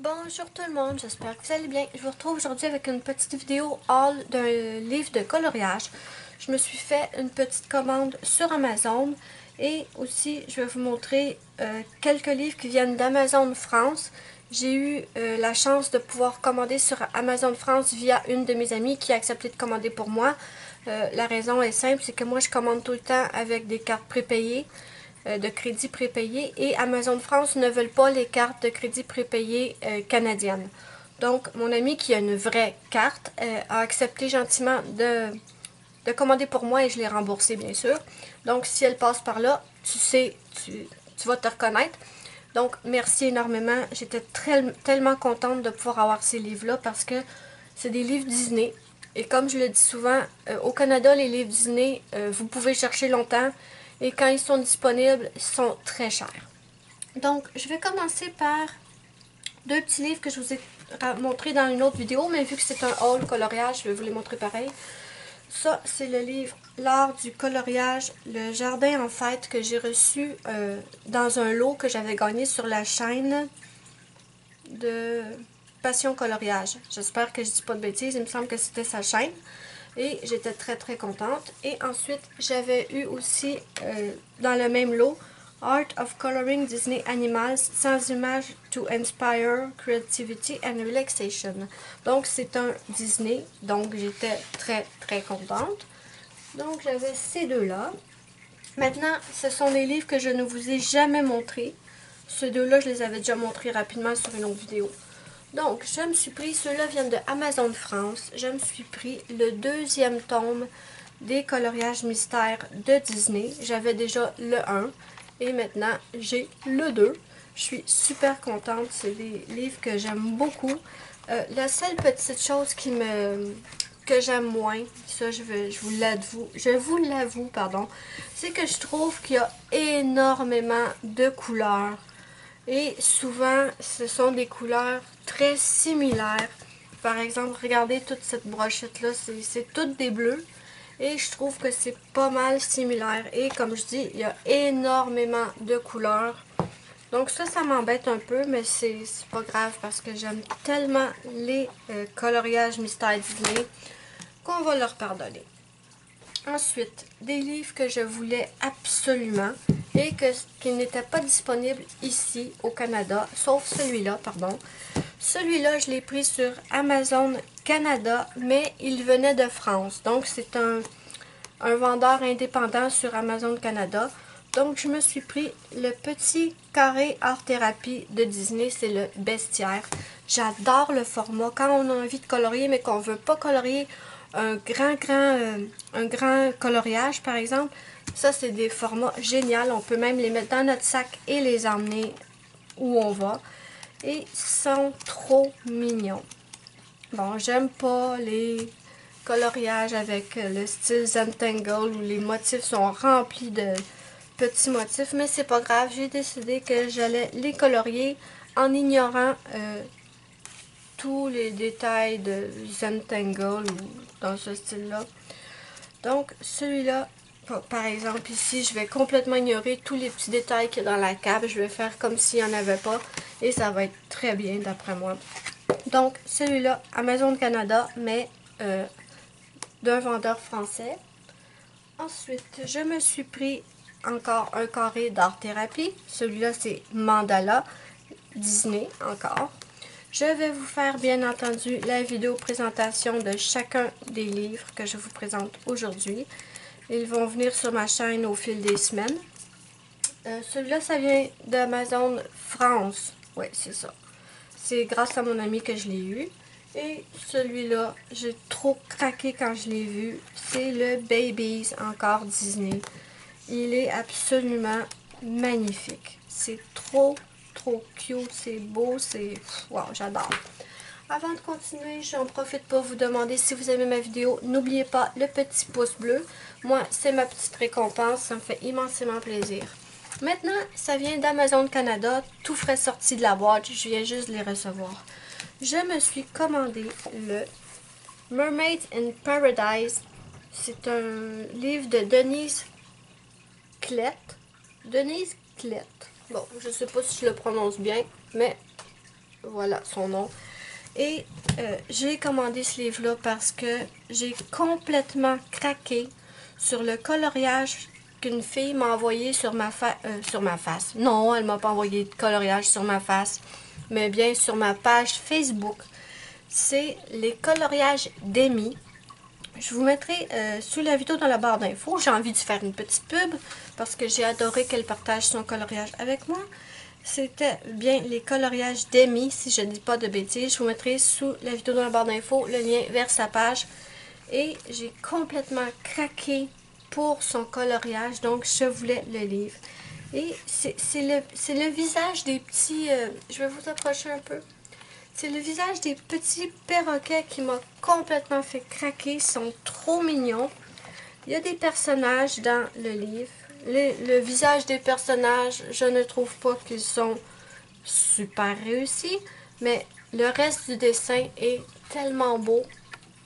Bonjour tout le monde, j'espère que vous allez bien. Je vous retrouve aujourd'hui avec une petite vidéo haul d'un livre de coloriage. Je me suis fait une petite commande sur Amazon et aussi je vais vous montrer quelques livres qui viennent d'Amazon France. J'ai eu la chance de pouvoir commander sur Amazon France via une de mes amies qui a accepté de commander pour moi. La raison est simple, c'est que moi je commande tout le temps avec des cartes prépayées. De crédit prépayé et Amazon France ne veulent pas les cartes de crédit prépayées canadiennes. Donc, mon ami qui a une vraie carte a accepté gentiment de commander pour moi et je l'ai remboursé, bien sûr. Donc, si elle passe par là, tu sais, tu vas te reconnaître. Donc, merci énormément. J'étais tellement contente de pouvoir avoir ces livres-là parce que c'est des livres Disney. Et comme je le dis souvent, au Canada, les livres Disney, vous pouvez chercher longtemps. Et quand ils sont disponibles, ils sont très chers. Donc, je vais commencer par deux petits livres que je vous ai montrés dans une autre vidéo. Mais vu que c'est un haul coloriage, je vais vous les montrer pareil. Ça, c'est le livre L'art du coloriage, le jardin en fête que j'ai reçu dans un lot que j'avais gagné sur la chaîne de Passion Coloriage. J'espère que je dis pas de bêtises, il me semble que c'était sa chaîne. Et j'étais très contente. Et ensuite, j'avais eu aussi dans le même lot Art of Coloring Disney Animals sans images to inspire creativity and relaxation. Donc c'est un Disney, donc j'étais très contente. Donc j'avais ces deux-là. Maintenant, ce sont des livres que je ne vous ai jamais montrés. Ces deux-là, je les avais déjà montrés rapidement sur une autre vidéo. Donc, je me suis pris, ceux-là viennent de Amazon France, je me suis pris le deuxième tome des coloriages mystères de Disney. J'avais déjà le 1 et maintenant j'ai le 2. Je suis super contente, c'est des livres que j'aime beaucoup. La seule petite chose que j'aime moins, ça je vous l'avoue, pardon, c'est que je trouve qu'il y a énormément de couleurs. Et souvent, ce sont des couleurs très similaires. Par exemple, regardez toute cette brochette-là, c'est toutes des bleus. Et je trouve que c'est pas mal similaire. Et comme je dis, il y a énormément de couleurs. Donc ça m'embête un peu, mais c'est pas grave parce que j'aime tellement les coloriages mystères Disney qu'on va leur pardonner. Ensuite, des livres que je voulais absolument et qui n'étaient pas disponibles ici au Canada, sauf celui-là, pardon. Celui-là, je l'ai pris sur Amazon Canada, mais il venait de France. Donc, c'est un vendeur indépendant sur Amazon Canada. Donc, je me suis pris le petit carré art thérapie de Disney, c'est le bestiaire. J'adore le format. Quand on a envie de colorier, mais qu'on ne veut pas colorier un grand coloriage, par exemple, ça, c'est des formats géniaux. On peut même les mettre dans notre sac et les emmener où on va. Et ils sont trop mignons. Bon, j'aime pas les coloriages avec le style Zentangle où les motifs sont remplis de petits motifs, mais c'est pas grave, j'ai décidé que j'allais les colorier en ignorant tous les détails de Zentangle ou dans ce style-là. Donc, celui-là, par exemple, ici, je vais complètement ignorer tous les petits détails qu'il y a dans la cape. Je vais faire comme s'il n'y en avait pas et ça va être très bien d'après moi. Donc, celui-là, Amazon Canada, mais d'un vendeur français. Ensuite, je me suis pris encore un carré d'art thérapie. Celui-là, c'est Mandala Disney, encore. Je vais vous faire, bien entendu, la vidéo présentation de chacun des livres que je vous présente aujourd'hui. Ils vont venir sur ma chaîne au fil des semaines. Celui-là, ça vient d'Amazon France. Oui, c'est ça. C'est grâce à mon ami que je l'ai eu. Et celui-là, j'ai trop craqué quand je l'ai vu. C'est le Babies, encore Disney. Il est absolument magnifique. C'est trop cute, c'est beau, c'est... Wow, j'adore. Avant de continuer, j'en profite pour vous demander si vous aimez ma vidéo. N'oubliez pas le petit pouce bleu. Moi, c'est ma petite récompense. Ça me fait immensément plaisir. Maintenant, ça vient d'Amazon Canada, tout frais sorti de la boîte. Je viens juste de les recevoir. Je me suis commandé le Mermaid in Paradise. C'est un livre de Denise Klett. Denise Klett. Bon, je sais pas si je le prononce bien, mais voilà son nom. Et j'ai commandé ce livre-là parce que j'ai complètement craqué sur le coloriage qu'une fille m'a envoyé sur ma face. Non, elle m'a pas envoyé de coloriage sur ma face, mais bien sur ma page Facebook. C'est les coloriages d'Amy. Je vous mettrai sous la vidéo dans la barre d'infos. J'ai envie de faire une petite pub parce que j'ai adoré qu'elle partage son coloriage avec moi. C'était bien les coloriages d'Amy, si je ne dis pas de bêtises. Je vous mettrai sous la vidéo dans la barre d'infos le lien vers sa page. Et j'ai complètement craqué pour son coloriage, donc je voulais le livre. Et c'est le visage des petits... je vais vous approcher un peu. C'est le visage des petits perroquets qui m'a complètement fait craquer. Ils sont trop mignons. Il y a des personnages dans le livre. Le visage des personnages, je ne trouve pas qu'ils sont super réussis. Mais le reste du dessin est tellement beau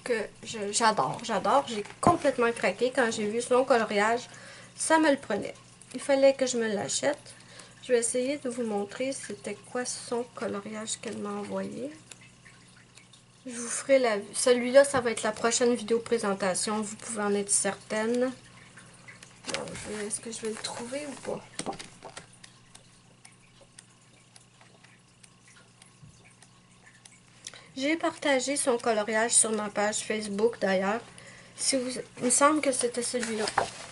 que j'adore. J'ai complètement craqué quand j'ai vu son coloriage. Ça me le prenait. Il fallait que je me l'achète. Je vais essayer de vous montrer c'était quoi son coloriage qu'elle m'a envoyé. Je vous ferai celui-là, ça va être la prochaine vidéo présentation. Vous pouvez en être certaine. Est-ce que je vais le trouver ou pas? J'ai partagé son coloriage sur ma page Facebook d'ailleurs. Il me semble que c'était celui-là.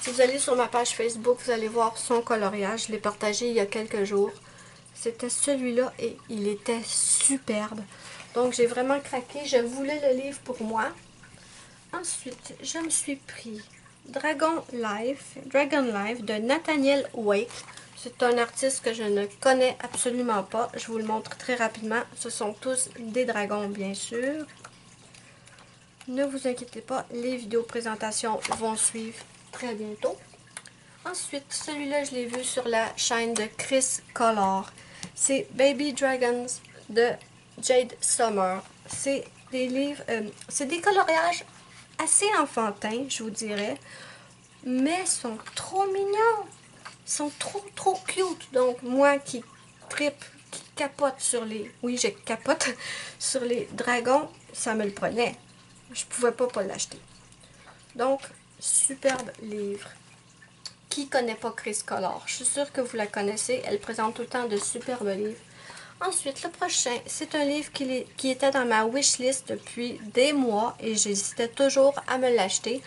Si vous allez sur ma page Facebook, vous allez voir son coloriage. Je l'ai partagé il y a quelques jours. C'était celui-là et il était superbe. Donc j'ai vraiment craqué. Je voulais le livre pour moi. Ensuite, je me suis pris Dragon Life de Nathaniel Wake. C'est un artiste que je ne connais absolument pas. Je vous le montre très rapidement. Ce sont tous des dragons, bien sûr. Ne vous inquiétez pas, les vidéos présentations vont suivre très bientôt. Ensuite, celui-là, je l'ai vu sur la chaîne de Chris Color. C'est Baby Dragons de Jade Summer. C'est des livres, c'est des coloriages assez enfantins, je vous dirais, mais sont trop mignons. Ils sont trop cute. Donc, moi qui tripe, qui capote sur les... Oui, je capote sur les dragons, ça me le prenait. Je pouvais pas l'acheter. Donc, superbe livre. Qui connaît pas Chris Color? Je suis sûre que vous la connaissez. Elle présente tout le temps de superbes livres. Ensuite, le prochain, c'est un livre qui était dans ma wishlist depuis des mois et j'hésitais toujours à me l'acheter.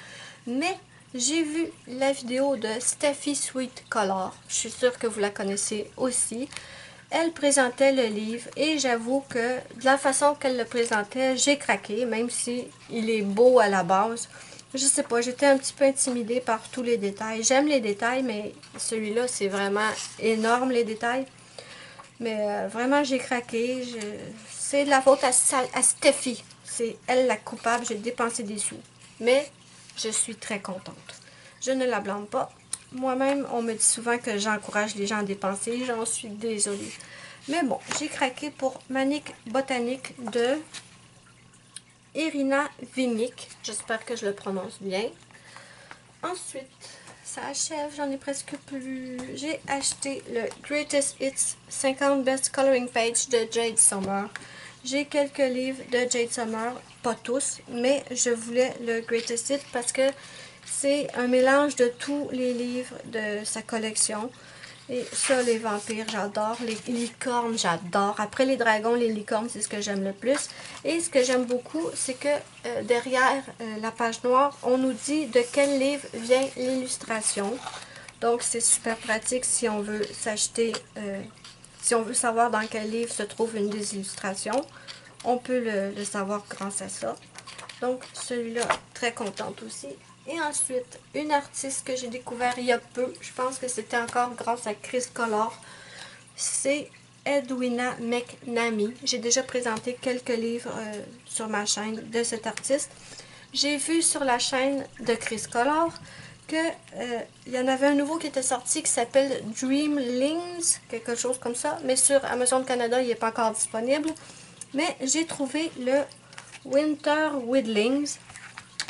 Mais j'ai vu la vidéo de Steffi Sweet Color. Je suis sûre que vous la connaissez aussi. Elle présentait le livre et j'avoue que de la façon qu'elle le présentait, j'ai craqué, même si il est beau à la base. Je sais pas, j'étais un petit peu intimidée par tous les détails. J'aime les détails, mais celui-là, c'est vraiment énorme les détails. Mais vraiment, j'ai craqué. C'est de la faute à Steffi. C'est elle la coupable. J'ai dépensé des sous. Mais je suis très contente. Je ne la blâme pas. Moi-même, on me dit souvent que j'encourage les gens à dépenser. J'en suis désolée. Mais bon, j'ai craqué pour Manic Botanique de Irina Vinick. J'espère que je le prononce bien. Ensuite, ça achève. J'en ai presque plus. J'ai acheté le Greatest Hits 50 Best Coloring Page de Jade Summer. J'ai quelques livres de Jade Summer. Pas tous, mais je voulais le Greatest Hits parce que c'est un mélange de tous les livres de sa collection. Et ça, les vampires, j'adore. Les licornes, j'adore. Après les dragons, les licornes, c'est ce que j'aime le plus. Et ce que j'aime beaucoup, c'est que derrière la page noire, on nous dit de quel livre vient l'illustration. Donc, c'est super pratique si on veut s'acheter, si on veut savoir dans quel livre se trouve une des illustrations. On peut le savoir grâce à ça. Donc, celui-là, très contente aussi. Et ensuite, une artiste que j'ai découvert il y a peu, je pense que c'était encore grâce à Chris Color, c'est Edwina McNamee. J'ai déjà présenté quelques livres sur ma chaîne de cet artiste. J'ai vu sur la chaîne de Chris Color que il y en avait un nouveau qui était sorti qui s'appelle Dreamlings, quelque chose comme ça, mais sur Amazon Canada, il n'est pas encore disponible. Mais j'ai trouvé le Winter Whittlings.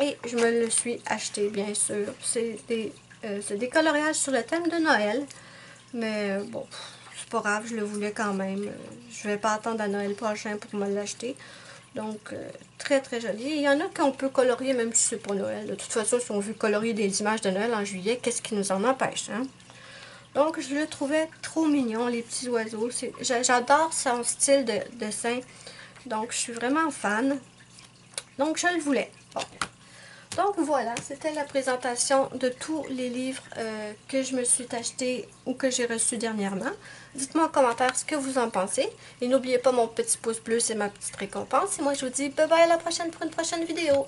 Et je me le suis acheté, bien sûr. C'est des coloriages sur le thème de Noël. Mais bon, c'est pas grave, je le voulais quand même. Je vais pas attendre à Noël prochain pour me l'acheter. Donc, très très joli. Il y en a qu'on peut colorier même si c'est pour Noël. De toute façon, si on veut colorier des images de Noël en juillet, qu'est-ce qui nous en empêche, hein? Donc, je le trouvais trop mignon, les petits oiseaux. J'adore son style de dessin. Donc, je suis vraiment fan. Donc, je le voulais. Bon. Donc, voilà, c'était la présentation de tous les livres que je me suis acheté ou que j'ai reçus dernièrement. Dites-moi en commentaire ce que vous en pensez. Et n'oubliez pas mon petit pouce bleu, c'est ma petite récompense. Et moi, je vous dis bye bye à la prochaine pour une prochaine vidéo.